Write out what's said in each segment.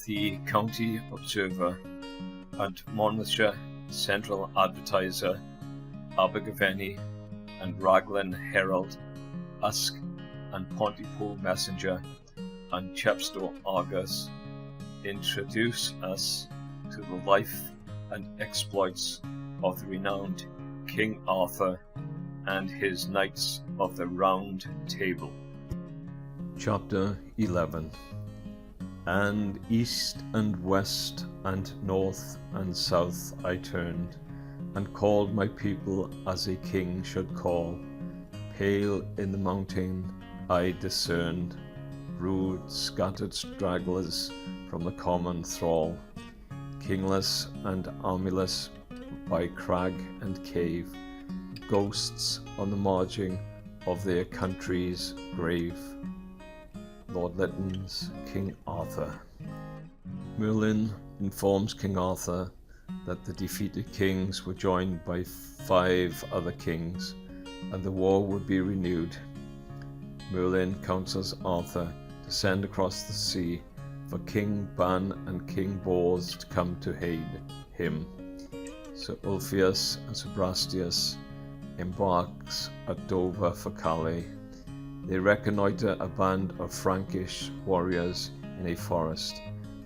the County Observer and Monmouthshire Central Advertiser, Abergavenny and Raglan Herald, Usk and Pontypool Messenger, and Chepstow Argus introduce us to the life and exploits of the renowned King Arthur and his Knights of the Round Table. Chapter 11. And east and west and north and south I turned, and called my people as a king should call. Pale in the mountain I discerned rude scattered stragglers from the common thrall, kingless and armyless by crag and cave, ghosts on the margin of their country's grave. Lord Lytton's King Arthur. Merlin informs King Arthur that the defeated kings were joined by 5 other kings, and the war would be renewed. Merlin counsels Arthur to send across the sea for King Ban and King Bors to come to aid him. Sir Ulfius and Sir Brastius embarks at Dover for Calais. They reconnoitre a band of Frankish warriors in a forest.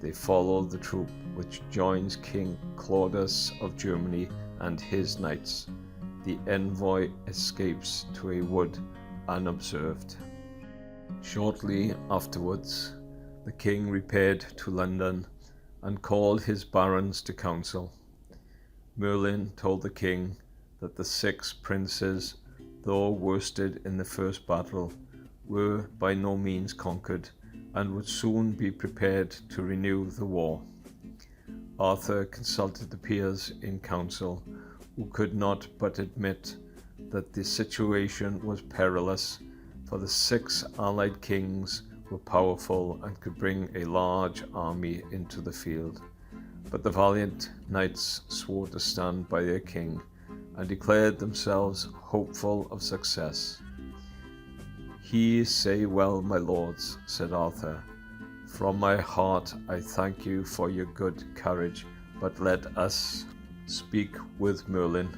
They follow the troop which joins King Claudas of Germany and his knights. The envoy escapes to a wood unobserved. Shortly afterwards, the king repaired to London and called his barons to council. Merlin told the king that the 6 princes, though worsted in the first battle, were by no means conquered, and would soon be prepared to renew the war. Arthur consulted the peers in council, who could not but admit that the situation was perilous, for the 6 allied kings were powerful and could bring a large army into the field. But the valiant knights swore to stand by their king, and declared themselves hopeful of success. "Ye say well, my lords," said Arthur. "From my heart I thank you for your good courage, but let us speak with Merlin.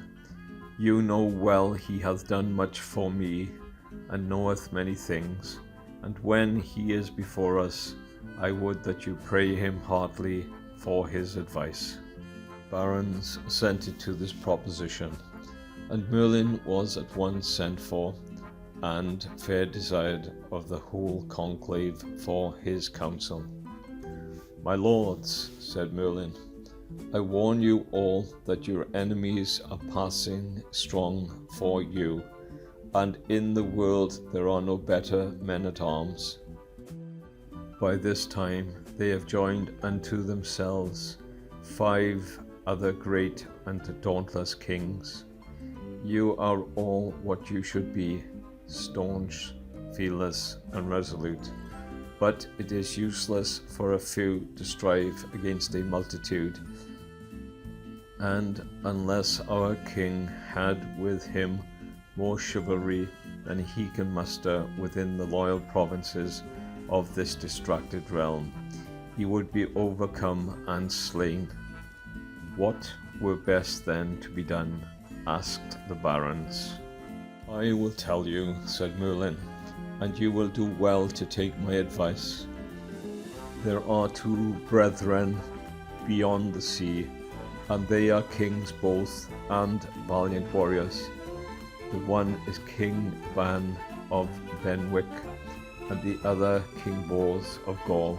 You know well he hath done much for me, and knoweth many things, and when he is before us, I would that you pray him heartily for his advice." Barons assented to this proposition, and Merlin was at once sent for, and fair desired of the whole conclave for his counsel. "My lords," said Merlin, "I warn you all that your enemies are passing strong for you, and in the world there are no better men-at-arms. By this time they have joined unto themselves 5 other great and dauntless kings. You are all what you should be, staunch, fearless, and resolute. But it is useless for a few to strive against a multitude, and unless our king had with him more chivalry than he can muster within the loyal provinces of this distracted realm, he would be overcome and slain." "What were best then to be done?" asked the barons. "I will tell you," said Merlin, "and you will do well to take my advice. There are 2 brethren beyond the sea, and they are kings both, and valiant warriors. The one is King Ban of Berwicke, and the other King Bors of Gaul.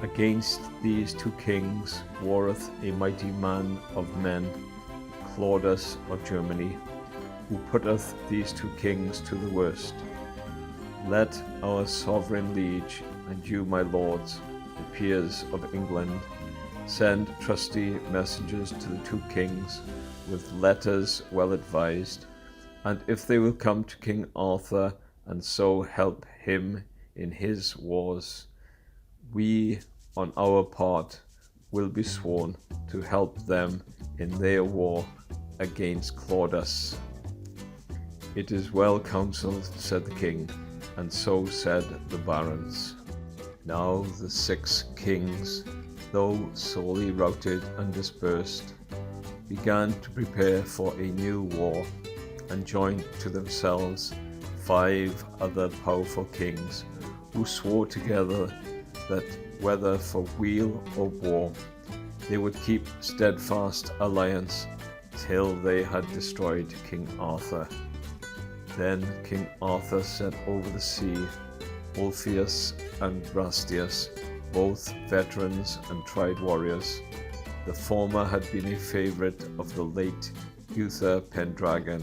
Against these 2 kings warreth a mighty man of men, Claudas of Germany, who putteth these 2 kings to the worst. Let our sovereign liege, and you, my lords, the peers of England, send trusty messengers to the 2 kings with letters well advised, and if they will come to King Arthur and so help him in his wars, we on our part will be sworn to help them in their war against Claudas." "It is well counselled," said the king, and so said the barons. Now the 6 kings, though sorely routed and dispersed, began to prepare for a new war, and joined to themselves 5 other powerful kings, who swore together that whether for weal or war, they would keep steadfast alliance till they had destroyed King Arthur. Then King Arthur set over the sea Ulfius and Brastius, both veterans and tried warriors. The former had been a favourite of the late Uther Pendragon,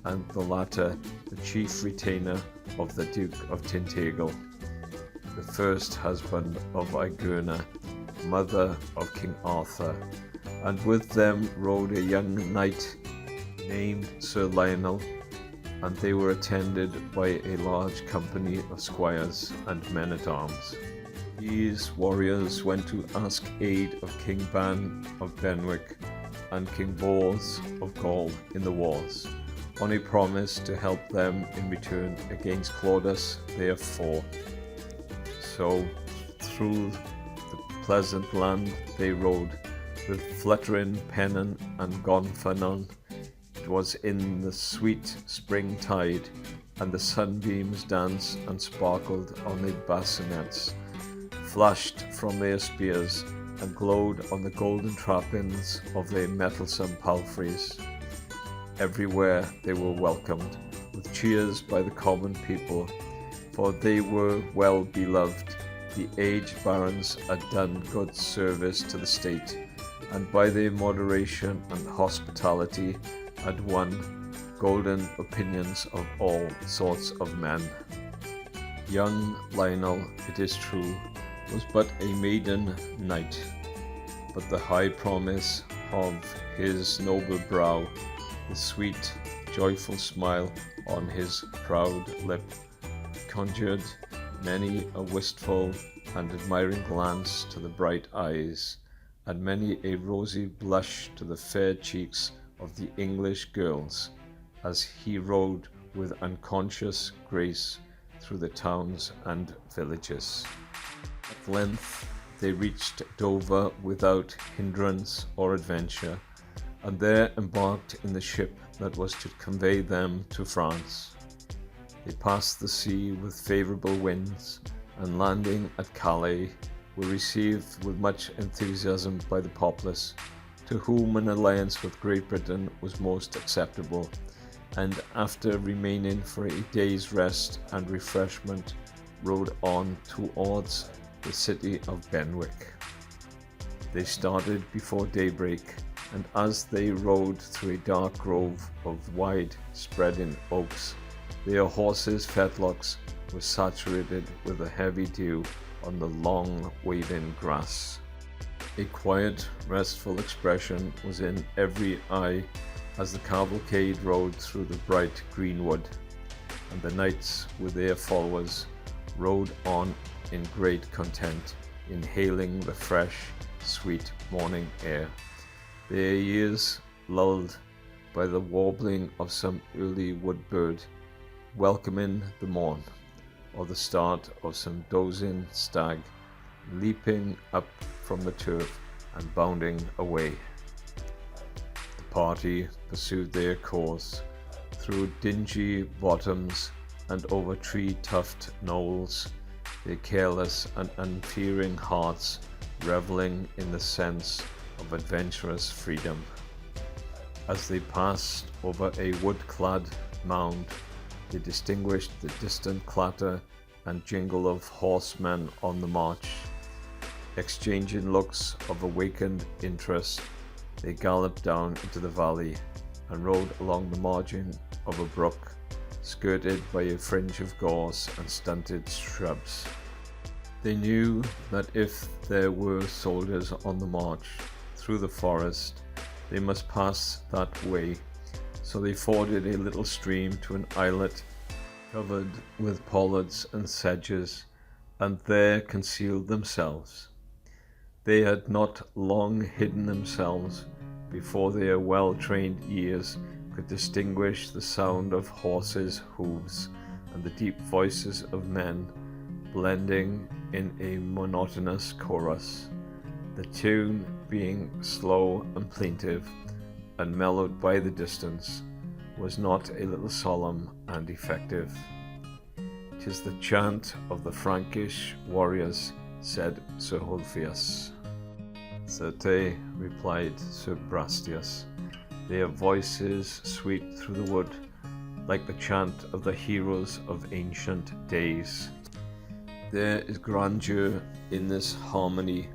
and the latter the chief retainer of the Duke of Tintagel, the first husband of Igerna, mother of King Arthur. And with them rode a young knight named Sir Lionel, and they were attended by a large company of squires and men-at-arms. These warriors went to ask aid of King Ban of Berwicke and King Bors of Gaul in the wars, on a promise to help them in return against Claudas their foe. So through the pleasant land they rode, with fluttering pennon and gonfanon. It was in the sweet spring tide, and the sunbeams danced and sparkled on their bassinets, flashed from their spears, and glowed on the golden trappings of their mettlesome palfreys. Everywhere they were welcomed with cheers by the common people, for they were well beloved. The aged barons had done good service to the state, and by their moderation and hospitality had won golden opinions of all sorts of men. Young Lionel, it is true, was but a maiden knight, but the high promise of his noble brow, the sweet, joyful smile on his proud lip, conjured many a wistful and admiring glance to the bright eyes, and many a rosy blush to the fair cheeks of the English girls, as he rode with unconscious grace through the towns and villages. At length they reached Dover without hindrance or adventure, and there embarked in the ship that was to convey them to France. They passed the sea with favourable winds, and landing at Calais, were received with much enthusiasm by the populace, to whom an alliance with Great Britain was most acceptable, and after remaining for a day's rest and refreshment, rode on towards the city of Berwicke. They started before daybreak, and as they rode through a dark grove of wide spreading oaks, their horses' fetlocks were saturated with a heavy dew on the long waving grass. A quiet, restful expression was in every eye as the cavalcade rode through the bright greenwood, and the knights with their followers rode on in great content, inhaling the fresh, sweet morning air, their ears lulled by the warbling of some early wood bird, welcoming the morn, or the start of some dozing stag, leaping up from the turf and bounding away. The party pursued their course through dingy bottoms and over tree-tufted knolls, their careless and unfearing hearts revelling in the sense of adventurous freedom. As they passed over a wood-clad mound, they distinguished the distant clatter and jingle of horsemen on the march. Exchanging looks of awakened interest, they galloped down into the valley and rode along the margin of a brook, skirted by a fringe of gorse and stunted shrubs. They knew that if there were soldiers on the march through the forest, they must pass that way, so they forded a little stream to an islet covered with pollards and sedges, and there concealed themselves. They had not long hidden themselves before their well-trained ears could distinguish the sound of horses' hoofs and the deep voices of men, blending in a monotonous chorus, the tune being slow and plaintive and mellowed by the distance, was not a little solemn and effective. "'Tis the chant of the Frankish warriors," said Sir Ulfius. "Certes," replied Sir Brastius, "their voices sweep through the wood, like the chant of the heroes of ancient days. There is grandeur in this harmony.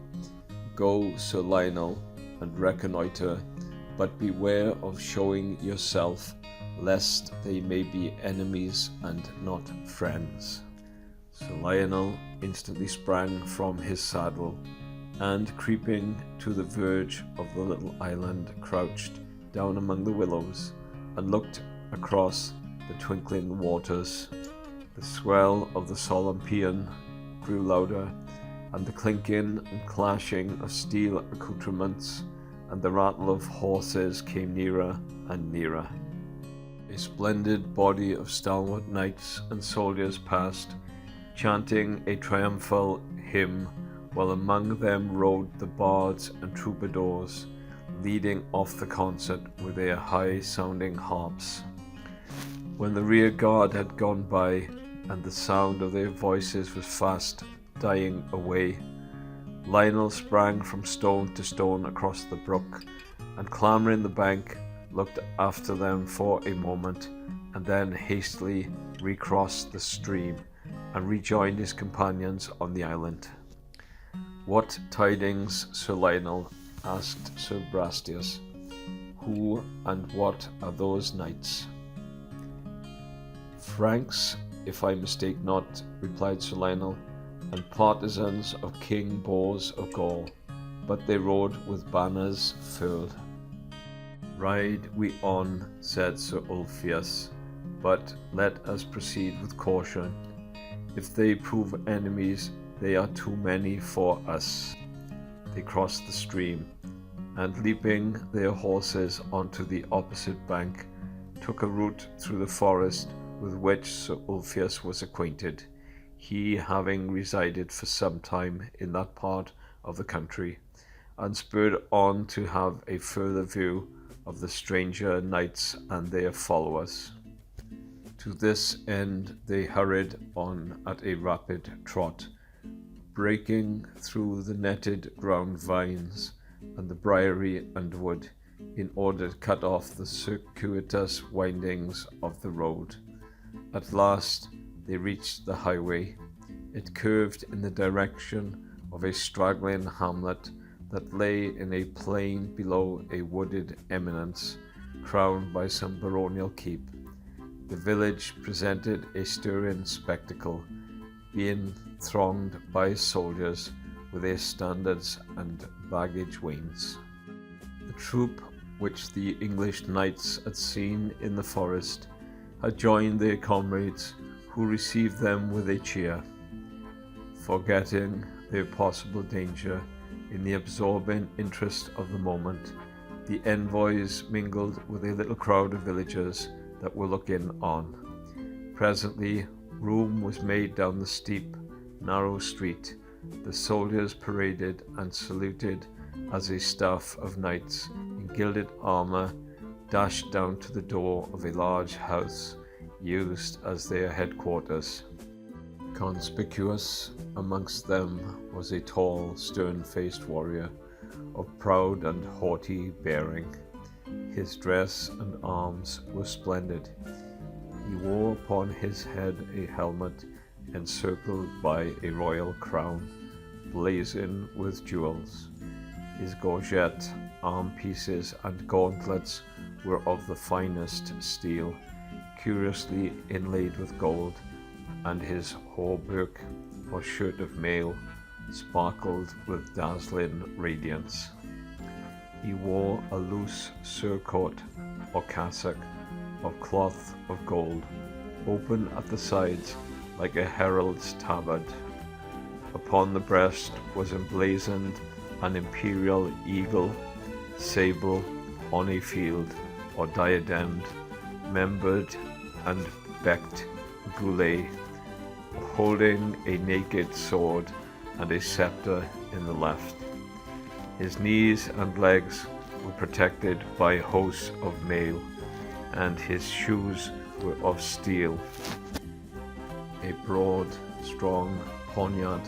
Go, Sir Lionel, and reconnoitre, but beware of showing yourself, lest they may be enemies and not friends." Sir Lionel instantly sprang from his saddle, and creeping to the verge of the little island, crouched down among the willows and looked across the twinkling waters. The swell of the solemn paean grew louder, and the clinking and clashing of steel accoutrements and the rattle of horses came nearer and nearer. A splendid body of stalwart knights and soldiers passed, chanting a triumphal hymn, while among them rode the bards and troubadours, leading off the concert with their high-sounding harps. When the rear guard had gone by, and the sound of their voices was fast dying away, Lionel sprang from stone to stone across the brook, and clambering the bank, looked after them for a moment, and then hastily recrossed the stream and rejoined his companions on the island. "What tidings, Sir Lionel?" asked Sir Brastius. "Who and what are those knights?" "Franks, if I mistake not," replied Sir Lionel, "and partisans of King Bors of Gaul, but they rode with banners furled." "Ride we on," said Sir Ulfius, "but let us proceed with caution. If they prove enemies, they are too many for us." They crossed the stream, and leaping their horses onto the opposite bank, took a route through the forest with which Sir Ulfius was acquainted, he having resided for some time in that part of the country, and spurred on to have a further view of the stranger knights and their followers. To this end they hurried on at a rapid trot, breaking through the netted ground vines and the briery underwood, in order to cut off the circuitous windings of the road. At last they reached the highway. It curved in the direction of a straggling hamlet that lay in a plain below a wooded eminence, crowned by some baronial keep. The village presented a stirring spectacle, being thronged by soldiers with their standards and baggage wains. The troop which the English knights had seen in the forest had joined their comrades, who received them with a cheer. Forgetting their possible danger in the absorbing interest of the moment, the envoys mingled with a little crowd of villagers that were looking on. Presently room was made down the steep, narrow street. The soldiers paraded and saluted as a staff of knights in gilded armour dashed down to the door of a large house used as their headquarters. Conspicuous amongst them was a tall, stern-faced warrior of proud and haughty bearing. His dress and arms were splendid. He wore upon his head a helmet encircled by a royal crown, blazoned with jewels. His gorget, arm pieces, and gauntlets were of the finest steel, curiously inlaid with gold, and his hauberk, or shirt of mail, sparkled with dazzling radiance. He wore a loose surcoat or cassock of cloth of gold, open at the sides like a herald's tabard. Upon the breast was emblazoned an imperial eagle, sable on a field, or diademed, membered and becked gulet, holding a naked sword and a scepter in the left. His knees and legs were protected by hosts of mail, and his shoes were of steel. A broad, strong poniard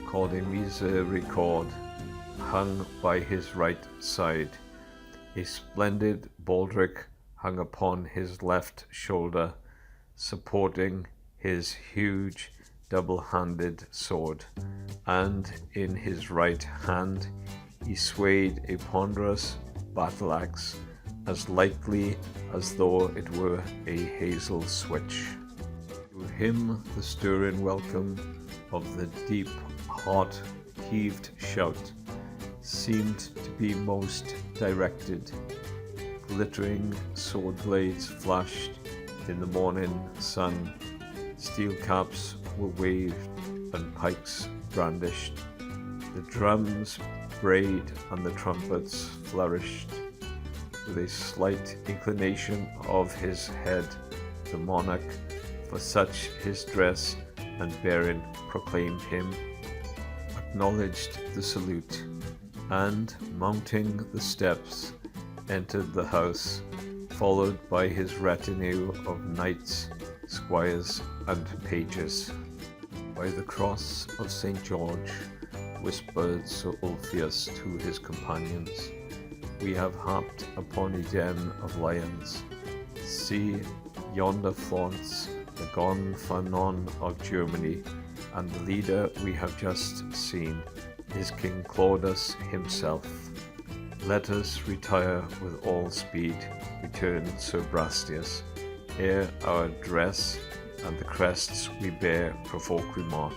called a misericord hung by his right side. A splendid baldric hung upon his left shoulder, supporting his huge double-handed sword, and in his right hand he swayed a ponderous battle-axe, as lightly as though it were a hazel switch. To him the stirring welcome of the deep, heart-heaved shout seemed to be most directed. Glittering sword blades flashed in the morning sun, steel caps were waved and pikes brandished. The drums brayed and the trumpets flourished. With a slight inclination of his head, the monarch, for such his dress and bearing proclaimed him, acknowledged the salute, and mounting the steps, entered the house, followed by his retinue of knights, squires, and pages. By the cross of St. George, whispered Sir Ulfius to his companions, we have happed upon a den of lions. See, yonder flaunts the Gonfanon of Germany, and the leader we have just seen is King Claudas himself. Let us retire with all speed, returned Sir Brastius, ere our dress and the crests we bear provoke remark.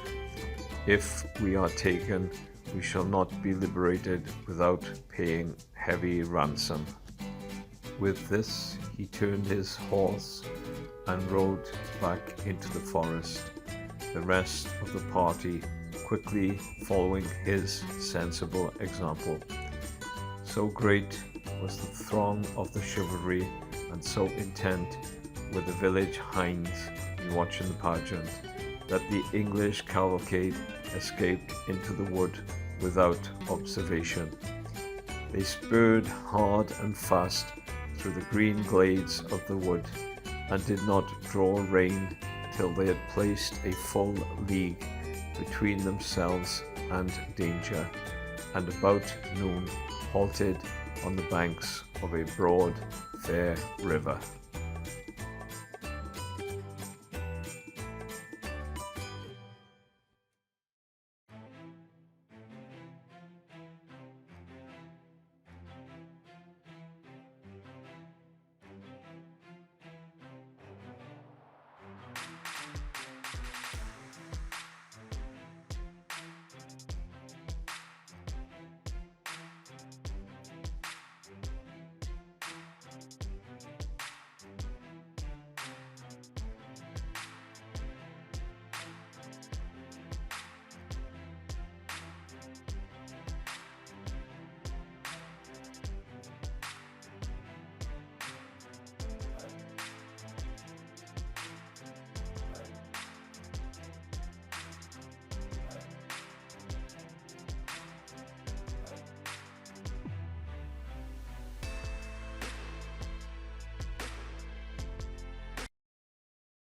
If we are taken, we shall not be liberated without paying heavy ransom. With this he turned his horse and rode back into the forest, the rest of the party quickly following his sensible example. So great was the throng of the chivalry, and so intent were the village hinds in watching the pageant, that the English cavalcade escaped into the wood without observation. They spurred hard and fast through the green glades of the wood, and did not draw rein till they had placed a full league between themselves and danger, and about noon halted on the banks of a broad, fair river.